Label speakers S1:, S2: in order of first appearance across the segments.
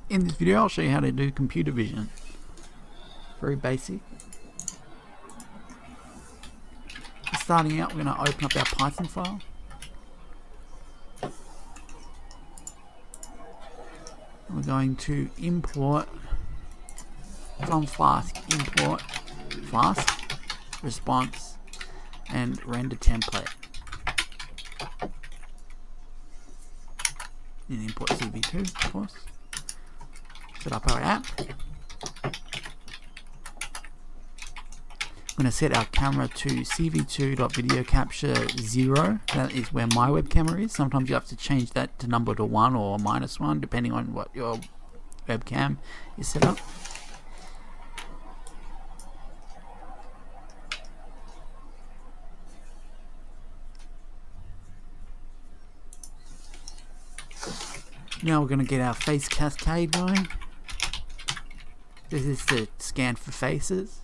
S1: In this video I'll show you how to do computer vision. Very basic. Starting out, we're going to open up our Python file. We're going to import from Flask, import Flask, response, and render template. And import CV2, of course. Set up our app. I'm going to set our camera to CV2.video capture 0. That is where my web camera is. Sometimes you have to change that to number to 1 or -1 depending on what your webcam is set up. Now we're going to get our face cascade going. This is to scan for faces.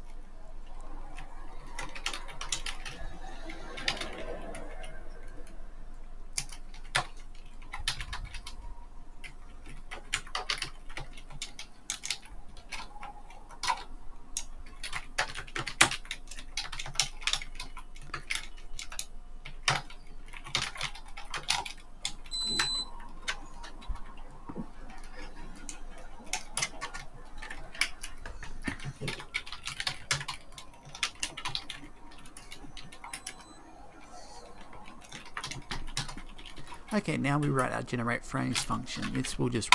S1: Okay, now we write our generate frames function. This will just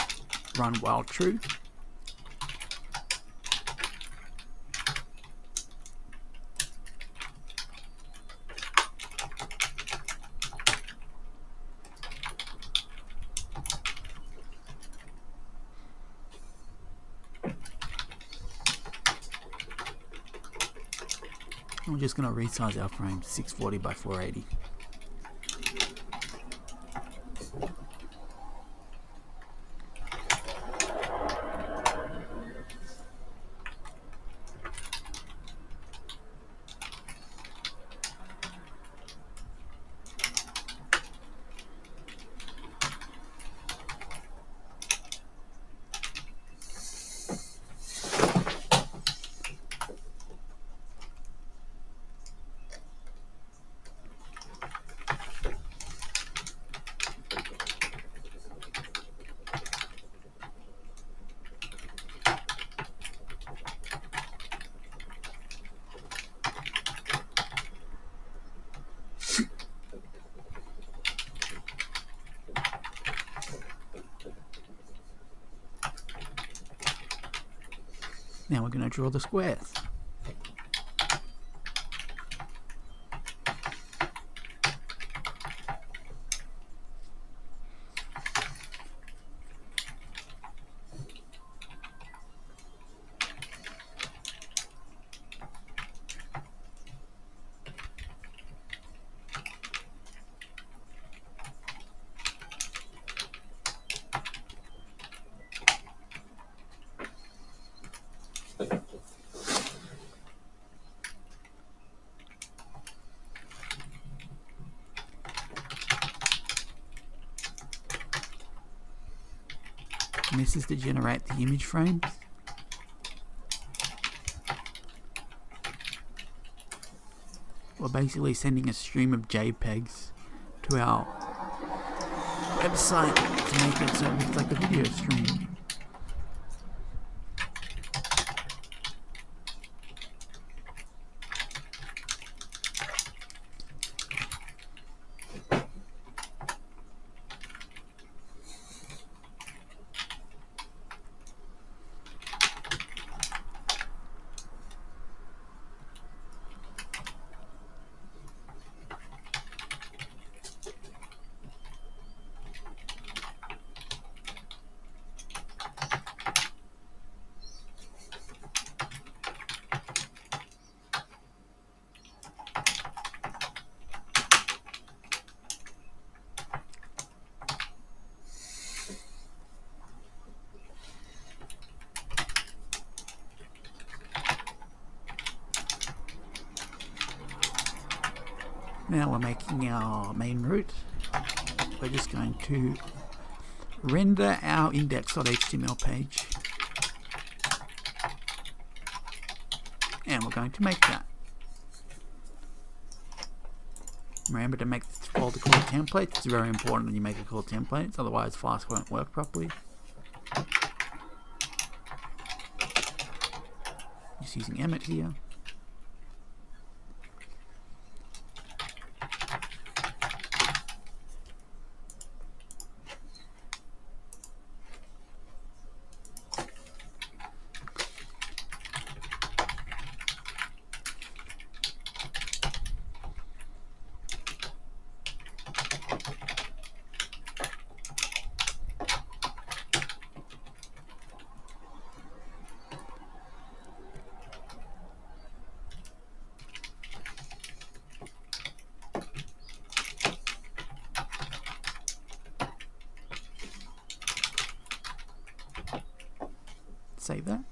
S1: run while true. We're just going to resize our frame to 640 by 480. Now we're going to draw the squares. And this is to generate the image frames. We're basically sending a stream of JPEGs to our website to make it so it looks like a video stream. Now we're making our main route. We're just going to render our index.html page. And we're going to make that. Remember to make this folder called templates. It's very important when you make it called templates, otherwise Flask won't work properly. Just using Emmet here. Save that.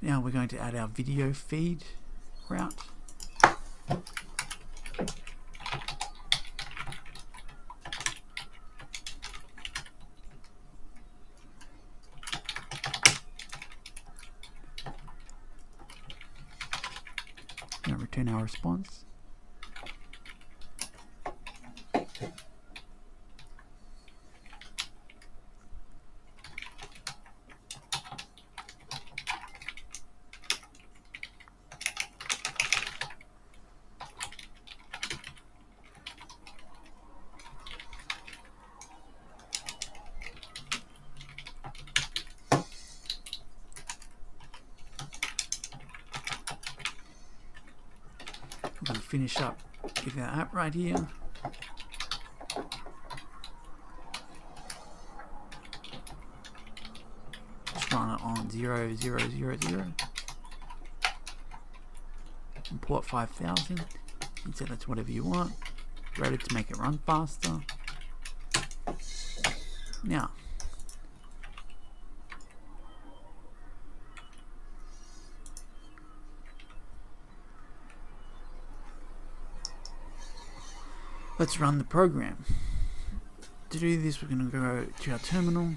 S1: Now we're going to add our video feed route. Now return our response. I'm going to finish up with our app right here. Just run it on 0000 and port 5000. You can set that to whatever you want. Ready to make it run faster. Now, let's run the program. To do this, we're going to go to our terminal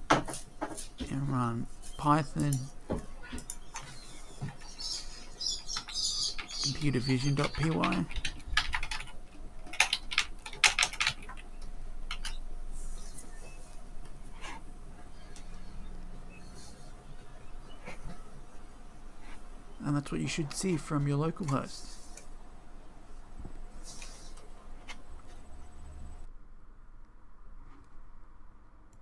S1: and run Python computervision.py. And that's what you should see from your local host.